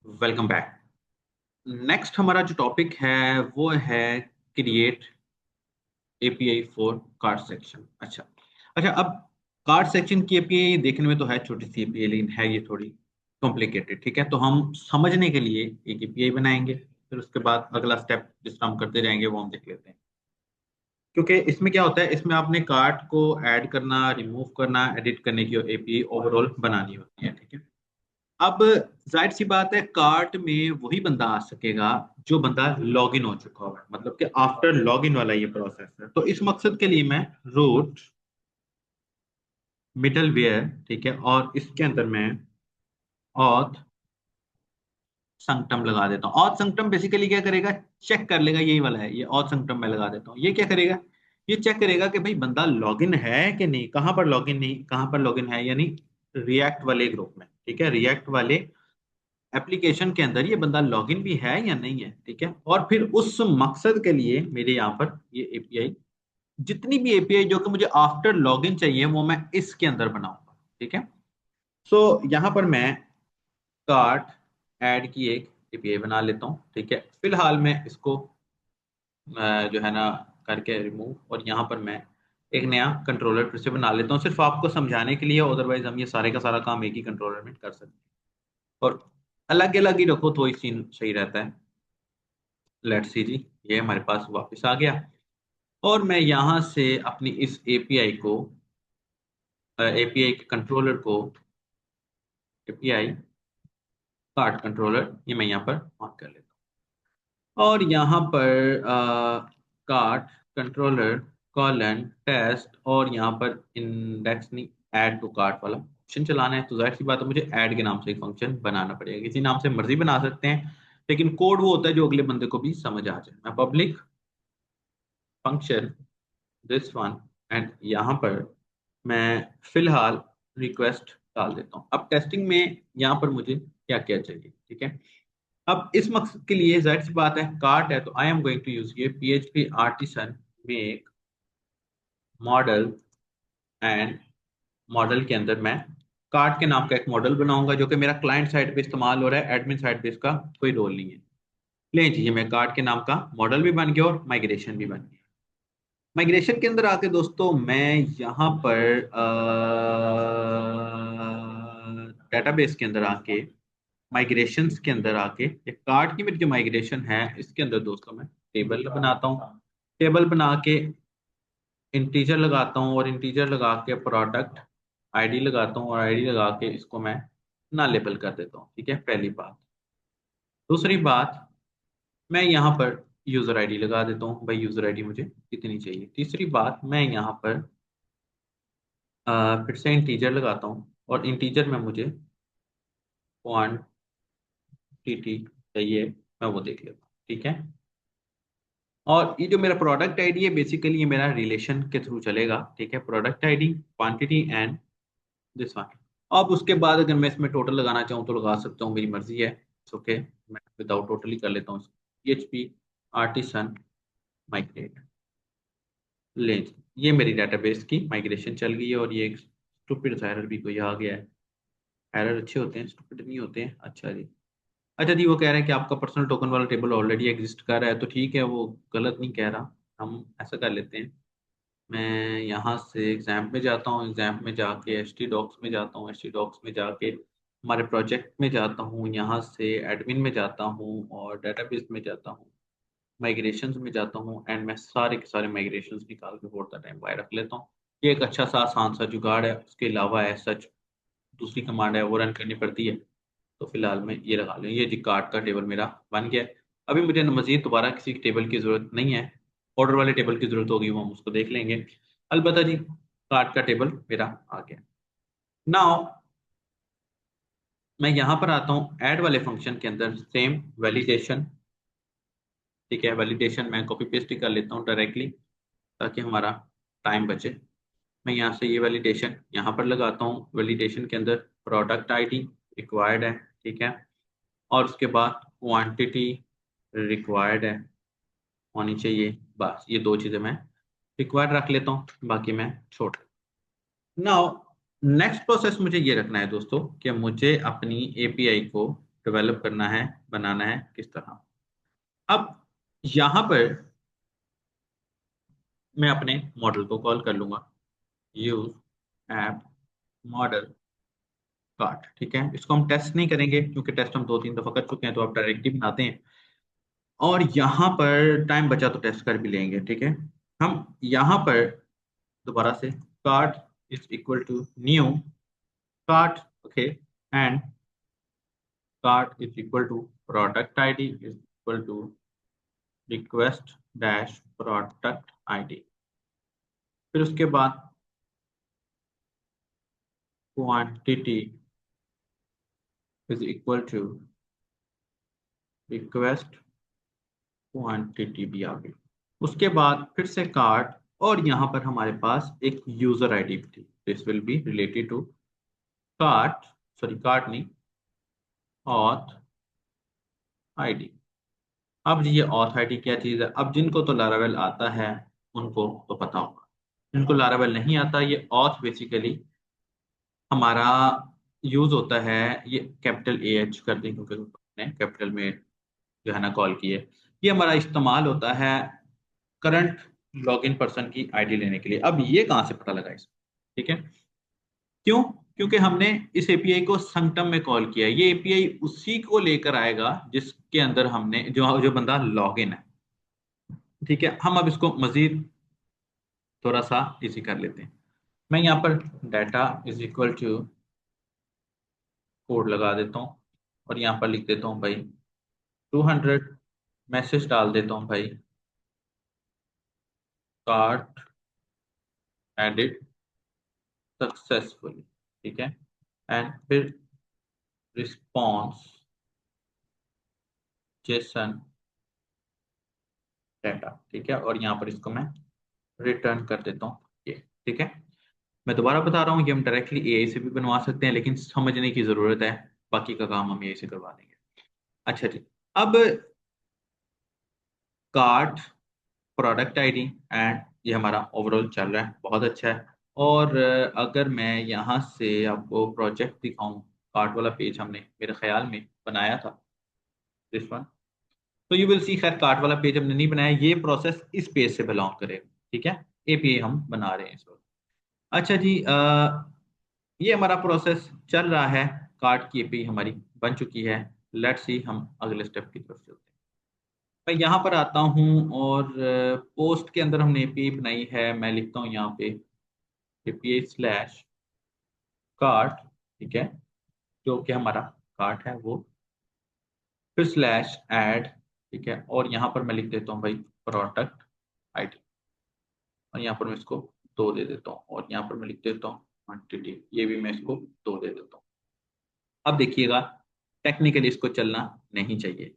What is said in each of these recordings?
Welcome back. Next हमारा जो topic है वो है create API for card section. अच्छा अच्छा, अब कार्ड सेक्शन की एपीआई देखने में तो है छोटी सी एपीआई, लेकिन है ये थोड़ी कॉम्प्लिकेटेड। ठीक है, तो हम समझने के लिए एक एपीआई बनाएंगे, फिर उसके बाद अगला स्टेप जिस तरह हम करते जाएंगे वो हम देख लेते हैं। क्योंकि इसमें क्या होता है, इसमें आपने कार्ड को ऐड करना, रिमूव करना, एडिट करने की एपीआई ओवरऑल बनानी होती है। ठीक है, अब जाहिर सी बात है, कार्ट में वही बंदा आ सकेगा जो बंदा लॉग इन हो चुका हुआ है, मतलब कि आफ्टर लॉग इन वाला ये प्रोसेस है। तो इस मकसद के लिए मैं रूट मिडल वेयर, ठीक है, और इसके अंदर मैं ऑथ संक्टम लगा देता हूँ। ऑथ संक्टम बेसिकली क्या करेगा, चेक कर लेगा, यही वाला है ये ऑथ संक्टम मैं लगा देता हूँ। ये क्या करेगा, ये चेक करेगा कि भाई बंदा लॉगिन है कि नहीं, कहाँ पर लॉगिन नहीं, कहाँ पर लॉगिन है, यानी रिएक्ट वाले ग्रुप में। ठीक है, रिएक्ट वाले एप्लीकेशन के अंदर ये बंदा लॉगिन भी है या नहीं है। ठीक है, और फिर उस मकसद के लिए मेरे यहाँ पर ये एपीआई, जितनी भी एपीआई जो कि मुझे आफ्टर लॉगिन चाहिए वो मैं इसके अंदर बनाऊंगा। ठीक है, सो यहाँ पर मैं कार्ट ऐड की एक एपीआई बना लेता हूँ। ठीक है, फिलहाल मैं इसको जो है ना करके रिमूव, और यहाँ पर मैं एक नया कंट्रोलर फिर से बना लेता हूँ, सिर्फ आपको समझाने के लिए। अदरवाइज हम ये सारे का सारा काम एक ही कंट्रोलर में कर सकते हैं, और अलग अलग ही रखो तो ही सीन सही रहता है। लेट्स सी जी, ये हमारे पास वापस आ गया, और मैं यहाँ से अपनी इस एपीआई को, एपीआई के कंट्रोलर को, एपीआई कार्ड कंट्रोलर, ये मैं यहाँ पर ऑन कर लेता हूँ। और यहाँ पर कार्ड कंट्रोलर कॉलन टेस्ट, और यहाँ पर इंडेक्स नहीं, ऐड टू कार्ट वाला ऑप्शन चलाना है। तो जाहिर सी बात है, मुझे ऐड के नाम से एक फंक्शन बनाना पड़ेगा। किसी नाम से मर्जी बना सकते हैं, लेकिन कोड वो होता है जो अगले बंदे को भी समझ आ जाए। मैं public function this one, and यहाँ पर मैं फिलहाल रिक्वेस्ट डाल देता हूँ। अब टेस्टिंग में यहाँ पर मुझे क्या क्या चाहिए। ठीक है, अब इस मकसद के लिए जाहिर सी बात है, कार्ट है तो I am going to use ये PHP artisan make model, and model के अंदर मैं कार्ट के नाम का एक मॉडल बनाऊंगा जो कि मेरा क्लाइंट साइड पे इस्तेमाल हो रहा है, एडमिन साइड पे इसका कोई रोल नहीं है। ले जी, मैं कार्ट के नाम का मॉडल भी बन गया और माइग्रेशन भी बन गया। माइग्रेशन के अंदर आके दोस्तों मैं यहाँ पर डेटाबेस के अंदर आके, माइग्रेशंस के अंदर आके, एक कार्ड की मेरी जो माइग्रेशन है इसके अंदर दोस्तों मैं टेबल बनाता हूँ। टेबल बना के इंटीजर लगाता हूँ, और इंटीजर लगा के प्रोडक्ट आईडी लगाता हूँ, और आईडी लगा के इसको मैं ना लेबल कर देता हूँ। ठीक है, पहली बात। दूसरी बात, मैं यहाँ पर यूजर आईडी लगा देता हूँ, भाई यूजर आईडी मुझे कितनी चाहिए। तीसरी बात, मैं यहाँ पर फिर से इंटीजर लगाता हूँ, और इंटीजर में मुझे क्वांटिटी चाहिए, मैं वो देख लेता हूँ। ठीक है, और ये जो मेरा प्रोडक्ट आईडी है, बेसिकली ये मेरा रिलेशन के थ्रू चलेगा। ठीक है, product ID, quantity and this one. अब उसके बाद अगर मैं इसमें टोटल लगाना चाहूँ तो लगा सकता हूँ, मेरी मर्जी है। ओके, मैं विदाउट टोटल ही कर लेता हूँ। PHP आर्टिसन माइग्रेट लेंथ, ये मेरी डेटाबेस की माइग्रेशन चल गई है, और ये एक स्टूपिड सा एरर भी कोई आ गया है। एरर अच्छे होते हैं, स्टूपिड नहीं होते हैं। अच्छा जी, अच्छा जी, वो कह रहे हैं कि आपका पर्सनल टोकन वाला टेबल ऑलरेडी एग्जिस्ट कर रहा है, तो ठीक है, वो गलत नहीं कह रहा। हम ऐसा कर लेते हैं, मैं यहाँ से एग्जाम में जाता हूँ, एग्जाम में जाके htdocs में जाता हूँ, htdocs में जाके हमारे प्रोजेक्ट में जाता हूँ, यहाँ से एडमिन में जाता हूँ, और डेटाबेस में जाता हूँ, माइग्रेशंस में जाता हूँ, एंड मैं सारे के सारे माइग्रेशंस निकाल के फॉर द टाइम बाय रख लेता हूँ। ये एक अच्छा सा आसान सा जुगाड़ है। उसके अलावा है सच दूसरी कमांड है वो रन करनी पड़ती है। तो फिलहाल मैं ये लगा लूँ, ये जी कार्ड का टेबल मेरा बन गया है। अभी मुझे मजीद दोबारा किसी टेबल की जरूरत नहीं है, ऑर्डर वाले टेबल की जरूरत होगी वो हम उसको देख लेंगे। अलबत्ता जी, कार्ड का टेबल मेरा आ गया। नाउ मैं यहाँ पर आता हूँ ऐड वाले फंक्शन के अंदर, सेम वैलिडेशन। ठीक है, वैलिडेशन मैं कॉपी पेस्ट ही कर लेता हूँ डायरेक्टली, ताकि हमारा टाइम बचे। मैं यहाँ से ये वैलिडेशन यहाँ पर लगाता हूँ। वैलिडेशन के अंदर प्रोडक्ट आईडी रिक्वायर्ड है। ठीक है, और उसके बाद क्वांटिटी रिक्वायर्ड है, होनी चाहिए। बस ये दो चीज़ें मैं रिक्वायर्ड रख लेता हूँ, बाकी मैं छोड़। नाउ नेक्स्ट प्रोसेस मुझे ये रखना है दोस्तों कि मुझे अपनी एपीआई को डेवलप करना है, बनाना है किस तरह। अब यहां पर मैं अपने मॉडल को कॉल कर लूंगा, यूज ऐप मॉडल कार्ट। ठीक है, इसको हम टेस्ट नहीं करेंगे क्योंकि टेस्ट हम 2-3 दफा कर चुके हैं, तो आप डायरेक्टली बनाते हैं। और यहाँ पर टाइम बचा तो टेस्ट कर भी लेंगे। ठीक है, हम यहाँ पर दोबारा से cart is equal to new cart, okay, and cart is equal to product ID is equal to request dash product ID. फिर उसके बाद quantity is equal to request quantity भी आ गई। उसके बाद फिर से कार्ट, और यहाँ पर हमारे पास एक यूजर आईडी भी थी, this will be related to cart, sorry cart नहीं, ऑथ आईडी। अब ये ऑथ आईडी क्या चीज है? अब जिनको तो लारावेल आता है उनको तो पता होगा, जिनको लारावेल नहीं आता, ये ऑथ बेसिकली हमारा यूज होता है, ये कैपिटल ए एच कर दें क्योंकि हमने कैपिटल में जो है ना कॉल की है। ये हमारा इस्तेमाल होता है करंट लॉगिन पर्सन की आईडी लेने के लिए। अब ये कहाँ से पता लगा इसमें? ठीक है, क्यों? क्योंकि हमने इस एपीआई को संगटम में कॉल किया है। ये एपीआई उसी को लेकर आएगा जिसके अंदर हमने जो जो बंदा लॉगिन है। ठीक है, हम अब इसको मजीद थोड़ा सा इजी कर लेते हैं। मैं यहाँ पर data is equal to code लगा देता हूँ, और यहाँ पर लिख देता हूँ भाई 200, मैसेज डाल देता हूँ भाई कार्ट एडिट सक्सेसफुली। ठीक है, एंड फिर रिस्पॉन्स जेसन डाटा। ठीक है, और यहाँ पर इसको मैं रिटर्न कर देता हूँ ये। ठीक है, मैं दोबारा बता रहा हूँ, ये हम डायरेक्टली एआई से भी बनवा सकते हैं, लेकिन समझने की जरूरत है, बाकी का काम हम एआई से करवा देंगे। अच्छा जी, अब कार्ट, प्रोडक्ट आईडी एंड ये हमारा ओवरऑल चल रहा है, बहुत अच्छा है। और अगर मैं यहाँ से आपको प्रोजेक्ट दिखाऊं, कार्ट वाला पेज हमने मेरे ख्याल में बनाया था, दिस वन, तो यू विल सी, खैर कार्ट वाला पेज हमने नहीं बनाया, ये प्रोसेस इस पेज से बिलोंग करेगा। ठीक है, एपीआई हम बना रहे हैं इस वक्त। अच्छा जी, ये हमारा प्रोसेस चल रहा है, कार्ट की एपीआई हमारी बन चुकी है। लेट्स सी, हम अगले स्टेप की तरफ चलते हैं। मैं यहाँ पर आता हूँ, और पोस्ट के अंदर हमने एपीआई बनाई है। मैं लिखता हूँ यहाँ पे एपीआई स्लैश कार्ट, ठीक है, जो कि हमारा कार्ट है वो, फिर स्लैश ऐड, ठीक है, और यहाँ पर मैं लिख देता हूँ भाई प्रोडक्ट आईडी, और यहाँ पर मैं इसको 2 दे देता हूँ, और यहाँ पर मैं लिख देता हूँ क्वांटिटी, ये भी मैं इसको 2 दे देता हूँ। अब देखिएगा, टेक्निकली इसको चलना नहीं चाहिए।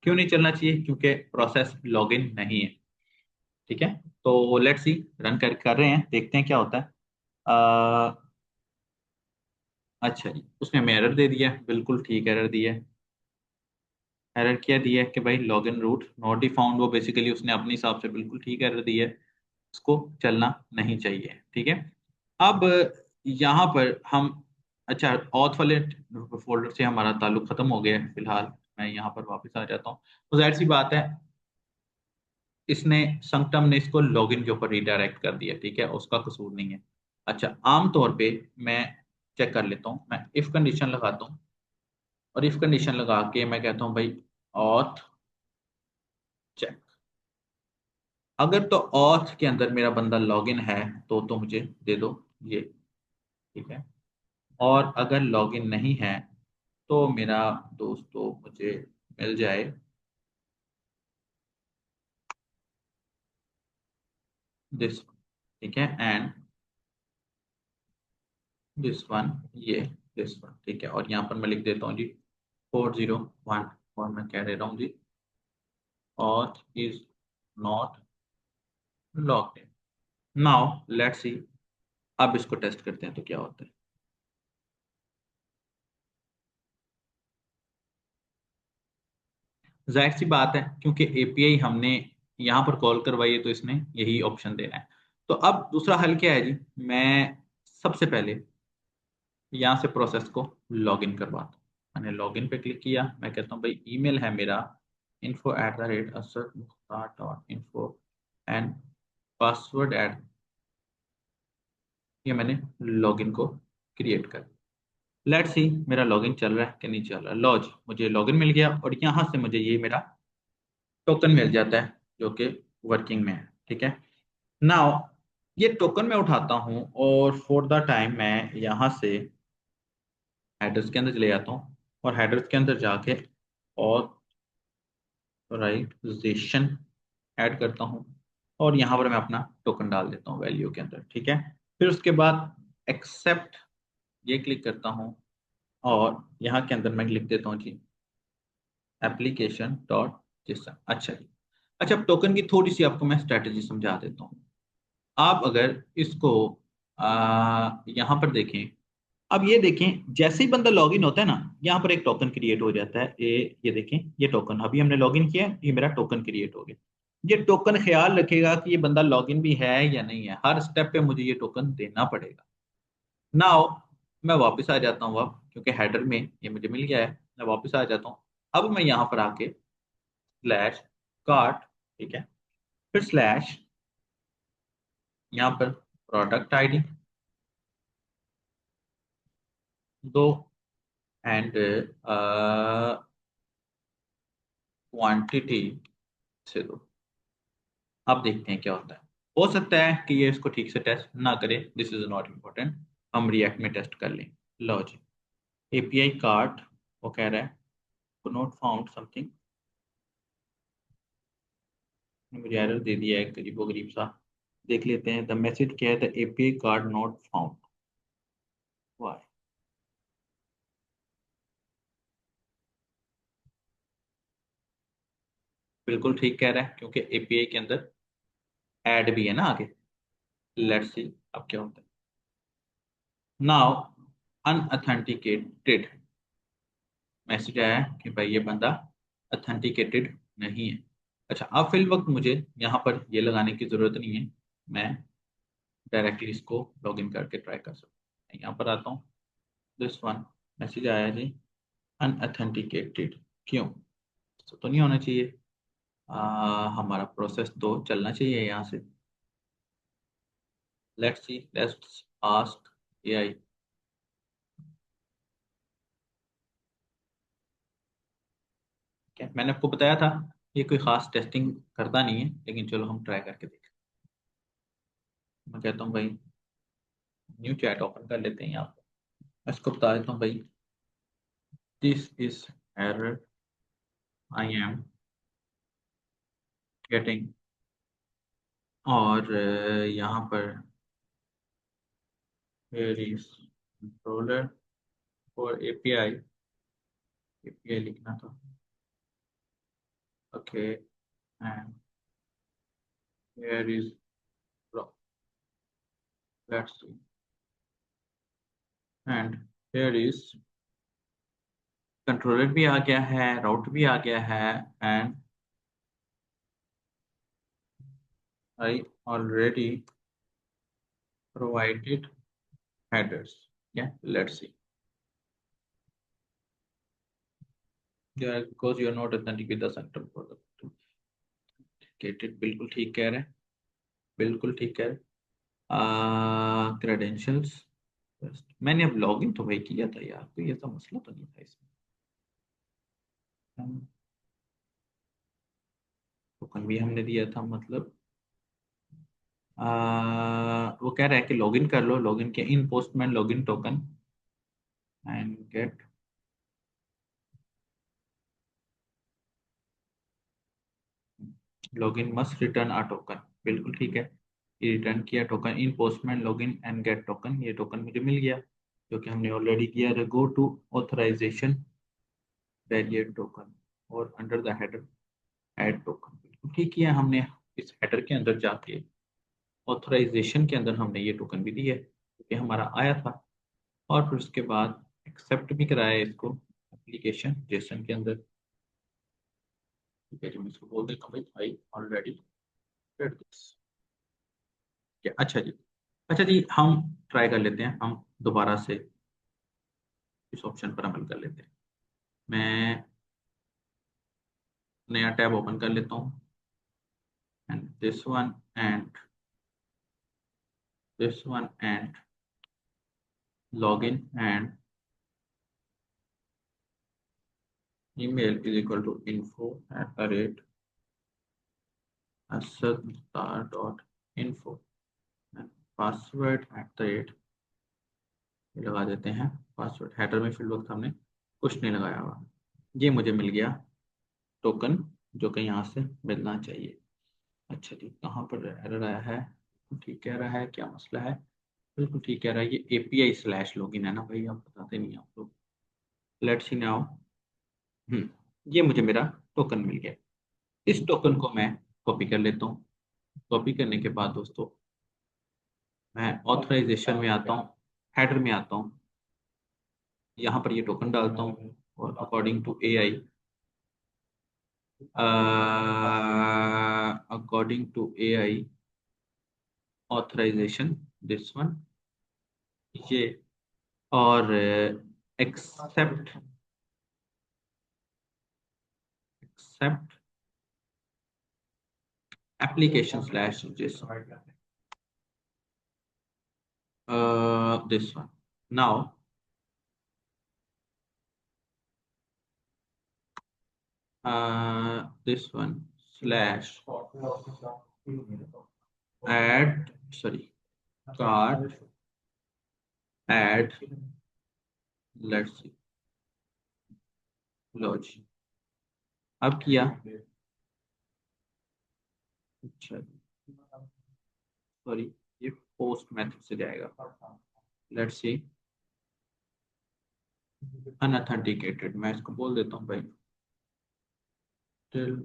क्यों नहीं चलना चाहिए? क्योंकि प्रोसेस लॉगिन नहीं है। ठीक है, तो लेट्स सी, रन कर रहे हैं, देखते हैं क्या होता है। अच्छा जी, उसने हमें एरर दे दिया, बिल्कुल ठीक एरर दिया है। एरर क्या दिया है कि भाई login route not be found, वो बेसिकली उसने अपने हिसाब से बिल्कुल ठीक एरर दिया है, उसको चलना नहीं चाहिए। ठीक है, अब यहाँ पर हम, अच्छा, ऑथ वाले फोल्डर से हमारा ताल्लुक खत्म हो गया है फिलहाल। मैं यहाँ पर वापस आ जाता हूँ, तो जाहिर सी बात है, इसने संगटम ने इसको लॉगिन के ऊपर रिडायरेक्ट कर दिया। ठीक है, उसका कसूर नहीं है। अच्छा, आमतौर पे मैं चेक कर लेता हूँ, मैं इफ कंडीशन लगाता हूँ, और इफ कंडीशन लगा के मैं कहता हूँ भाई ऑथ चेक। अगर तो ऑथ के अंदर मेरा बंदा लॉगिन है तो मुझे दे दो ये। ठीक है, और अगर लॉगिन नहीं है तो मेरा दोस्तों मुझे मिल जाए दिस। ठीक है, एंड दिस वन, ये दिस वन। ठीक है, और यहाँ पर मैं लिख देता हूँ जी 401, और मैं कह दे रहा हूँ जी auth is not logged in. Now let's see, अब इसको टेस्ट करते हैं तो क्या होता है। जाहिर सी बात है, क्योंकि एपीआई हमने यहाँ पर कॉल करवाई है तो इसने यही ऑप्शन देना है। तो अब दूसरा हल क्या है जी? मैं सबसे पहले यहाँ से प्रोसेस को लॉगिन करवाता हूँ। मैंने लॉगिन पे क्लिक किया, मैं कहता हूँ भाई ईमेल है मेरा info@assadmukhtar.info एंड पासवर्ड ऐड, ये मैंने लॉगिन को क्रिएट कर। लेट्स सी मेरा लॉगिन चल रहा है कि नहीं चल रहा है। लो जी, मुझे लॉगिन मिल गया और यहाँ से मुझे ये मेरा टोकन मिल जाता है जो कि वर्किंग में है। ठीक है, नाउ ये टोकन मैं उठाता हूँ और फॉर द टाइम मैं यहाँ से हेडर्स के अंदर चले जाता हूँ और हेडर्स के अंदर जाके ऑथराइजेशन ऐड करता हूँ और यहाँ पर मैं अपना टोकन डाल देता हूँ वैल्यू के अंदर। ठीक है, फिर उसके बाद एक्सेप्ट ये क्लिक करता हूँ और यहाँ के अंदर मैं लिख देता हूँ जी एप्लीकेशन डॉट जेसन। अच्छा जी, अच्छा अब टोकन की थोड़ी सी आपको मैं स्ट्रेटेजी समझा देता हूँ। आप अगर इसको यहाँ पर देखें, अब ये देखें जैसे ही बंदा लॉगिन होता है ना, यहाँ पर एक टोकन क्रिएट हो जाता है। ये देखें, ये टोकन अभी हमने लॉगिन किया है, ये मेरा टोकन क्रिएट हो गया। ये टोकन ख्याल रखेगा कि ये बंदा लॉगिन भी है या नहीं है, हर स्टेप पे मुझे ये टोकन देना पड़ेगा। नाउ मैं वापस आ जाता हूँ अब, क्योंकि हेडर में ये मुझे मिल गया है, मैं वापस आ जाता हूँ। अब मैं यहाँ पर आके स्लैश कार्ट, ठीक है, फिर स्लैश यहाँ पर प्रोडक्ट आईडी दो एंड क्वांटिटी से दो। अब देखते हैं क्या होता है। हो सकता है कि ये इसको ठीक से टेस्ट ना करे, दिस इज नॉट इम्पोर्टेंट, हम रिएक्ट में टेस्ट कर लें। लो जी, एपीआई कार्ड वो कह रहा है नॉट फाउंड समथिंग, मुझे एरर दे दिया है करीबो करीब सा। देख लेते हैं, द मैसेज क्या है, the API card not found, why. बिल्कुल ठीक कह रहा है, क्योंकि एपीआई के अंदर ऐड भी है ना आगे। लेट्स सी अब क्या होता है। नाउ अनऑथेंटिकेटेड मैसेज आया है कि भाई ये बंदा ऑथेंटिकेटेड नहीं है। अच्छा, अब फिल वक्त मुझे यहाँ पर ये लगाने की ज़रूरत नहीं है, मैं डायरेक्टली इसको लॉगिन करके ट्राई कर सकता हूँ। यहाँ पर आता हूँ, दिस वन मैसेज आया जी अनऑथेंटिकेटेड, क्यों? तो नहीं होना चाहिए, हमारा प्रोसेस तो चलना चाहिए यहाँ से। Let's see, let's ask AI. क्या मैंने आपको बताया था, ये कोई खास टेस्टिंग करता नहीं है, लेकिन चलो हम ट्राई करके देखते हैं। मैं कहता हूँ भाई न्यू चैट ओपन कर लेते हैं यहाँ पर, मैं इसको बता देता हूँ भाई this is error I am getting, और यहाँ पर here is controller for API, API लिखना था, okay, and here is pro, let's see, and here is controller भी आ गया है, राउट भी आ गया है, and I already provided headers, yeah, let's see, yeah, because you are not authenticated the center for the authenticated, बिल्कुल ठीक कह रहे हैं, बिल्कुल ठीक कह रहे हैं। क्रेडेंशियल्स, मैंने अब लॉगिन तो भाई किया था यार, कोई ऐसा मसला तो नहीं था इसमें। टोकन भी हमने दिया था, मतलब वो कह रहा है कि लॉगिन कर लो, लॉगिन के in Postman login token and get, login must return a token, बिल्कुल ठीक है, ये रिटर्न किया token in Postman login and get token, ये टोकन मुझे मिल गया जो कि हमने ऑलरेडी किया है। गो टू ऑथराइजेशन वेरिएट टोकन और under the header add token, बिल्कुल ठीक किया हमने। इस हेडर के अंदर जाके ऑथराइजेशन के अंदर हमने ये टोकन भी दिया है क्योंकि हमारा आया था, और फिर उसके बाद एक्सेप्ट भी कराया इसको एप्लीकेशन जेसन के अंदर। ठीक है जी, मैं इसको बोल देता हूँ भाई आई ऑलरेडी डिड दिस। अच्छा जी, अच्छा जी, हम ट्राई कर लेते हैं, हम दोबारा से इस ऑप्शन पर अमल कर लेते हैं। मैं नया टैब ओपन कर लेता हूँ, and this one and this one and login and email is equal to info@asad.info and password लगा देते हैं। पासवर्ड हेडर में फिल वक्त हमने कुछ नहीं लगाया हुआ। ये मुझे मिल गया टोकन, जो कि यहाँ से मिलना चाहिए। अच्छा जी, कहाँ पर एरर आया है? ठीक कह रहा है, क्या मसला है? बिल्कुल ठीक कह रहा है, ये API/login है ना भाई, आप बताते नहीं आप लोग। Let's see now. ये मुझे मेरा टोकन मिल गया। इस टोकन को मैं कॉपी कर लेता हूँ। कॉपी करने के बाद दोस्तों मैं ऑथराइजेशन में आता हूँ, हेडर में आता हूँ, यहाँ पर ये टोकन डालता हूँ और according to AI, authorization this one, ये, और accept application/JSON, this one. Now this one slash add, sorry, cart add, let's see, lodge। अब किया, अच्छा सॉरी, ये पोस्ट मेथड से जाएगा। लेट्स सी, अनऑथेंटिकेटेड, मैं इसको बोल देता हूँ भाई till,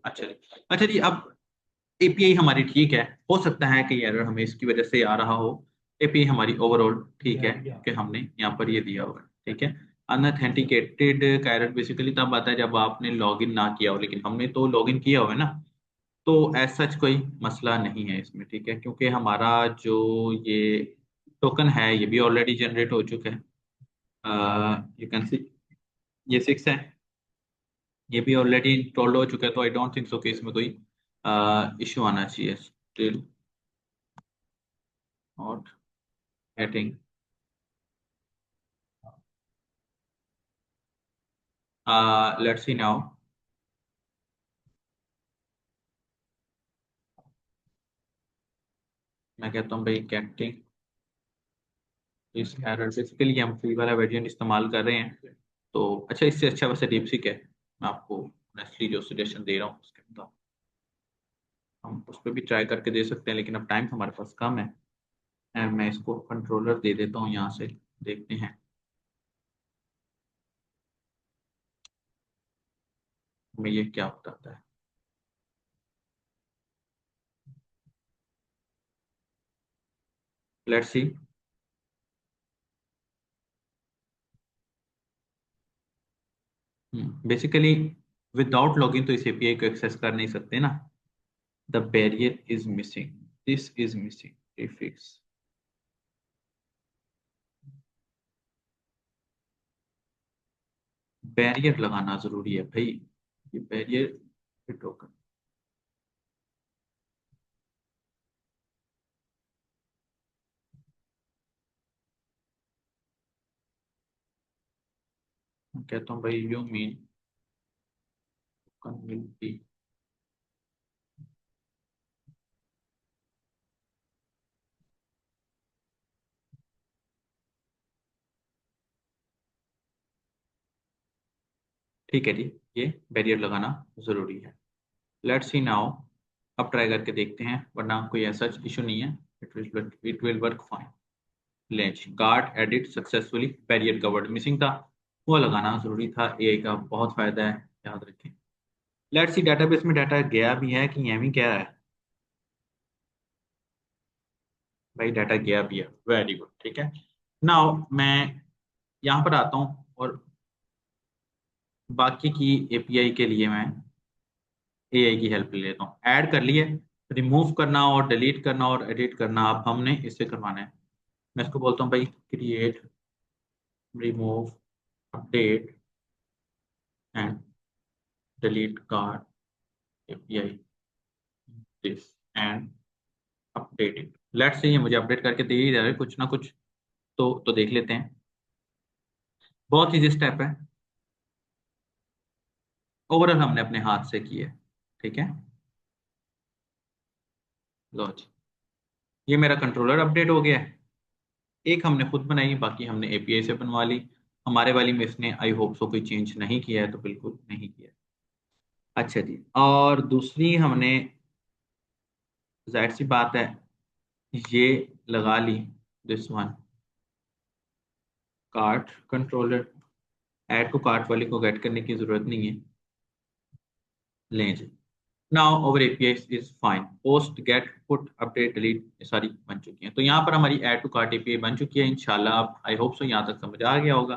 अच्छा जी। अच्छा जी, अब API हमारी ठीक है, हो सकता है कि एरर हमें इसकी वजह से आ रहा हो। API हमारी ओवरऑल ठीक है, कि हमने यहाँ पर ये दिया हुआ है, ठीक है। अनऑथेंटिकेटेड का एरर बेसिकली तब आता है जब आपने लॉगिन ना किया हो, लेकिन हमने तो लॉगिन किया हुआ है ना, तो एज सच कोई मसला नहीं है इसमें, ठीक है, क्योंकि हमारा जो ये टोकन है ये भी ऑलरेडी जनरेट हो चुका है। यू कैन सी, ये 6 है, ये भी ऑलरेडी इंस्टॉल्ड हो चुका है, तो आई डोंट थिंक सो कि इसमें कोई इशू आना चाहिए। Still not getting, let's see now. मैं कहता हूँ भाई गेटिंग इस एरर, बेसिकली हम फ्री वाला वर्जन इस्तेमाल कर रहे हैं, तो अच्छा, इससे अच्छा वैसे डीपसीक है। मैं आपको ऑनेस्टली जो सजेशन दे रहा हूँ उसके मुताबिक हम उस पर भी ट्राई करके दे सकते हैं, लेकिन अब टाइम हमारे पास कम है। मैं इसको कंट्रोलर दे देता हूँ यहाँ से, देखते हैं हमें ये क्या बताता है। Let's see. Basically without login तो इस API को एक्सेस कर नहीं सकते ना। The barrier is missing, this is missing prefix. Barrier लगाना जरूरी है भाई, ये बैरियर टोकन। मैं कहता हूँ भाई you mean token will be, ठीक है जी, ये बैरियर लगाना जरूरी है। Let's see now. अब ट्राई करके देखते हैं, वरना कोई ऐसा इशू नहीं है। It will work fine. Lens card edit successfully, barrier covered missing था, वो लगाना जरूरी था। AI का बहुत फायदा है, याद रखें। लेट्स सी, डेटाबेस में डाटा गया भी है कि यह भी क्या है? भाई डाटा गया भी है, वेरी गुड, ठीक है। नाउ मैं यहाँ पर आता हूँ और बाकी की API के लिए मैं AI की हेल्प ले लेता हूँ। ऐड कर लिए, रिमूव करना और डिलीट करना और एडिट करना अब हमने इससे करवाना है। मैं इसको बोलता हूँ भाई create, remove, update and delete card API this and update it. Let's say ये मुझे अपडेट करके दे ही रहा है कुछ ना कुछ, तो देख लेते हैं। बहुत इजी स्टेप है, ओवरऑल हमने अपने हाथ से किया है। ठीक है, लो जी, ये मेरा कंट्रोलर अपडेट हो गया है। एक हमने खुद बनाई, बाकी हमने एपीआई से बनवा ली। हमारे वाली में इसने आई होप सो कोई चेंज नहीं किया है, तो बिल्कुल नहीं किया है। अच्छा जी, और दूसरी हमने, जाहिर सी बात है, ये लगा ली, this one, cart controller. Add to cart वाली को गेट करने की जरूरत नहीं है। लें जी, now over API is fine, post get put update delete सारी बन चुकी हैं। तो यहाँ पर हमारी ऐड टू कार्ट एपीआई बन चुकी है इंशाल्लाह। आप आई होप सो यहाँ तक समझ आ गया होगा।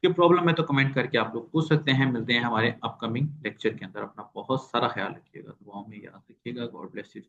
कि प्रॉब्लम है तो कमेंट करके आप लोग पूछ सकते हैं। मिलते हैं हमारे अपकमिंग लेक्चर के अंदर। अपना बहुत सारा ख्याल रखिएगा, दुआओं में याद रखिएगा। God bless you.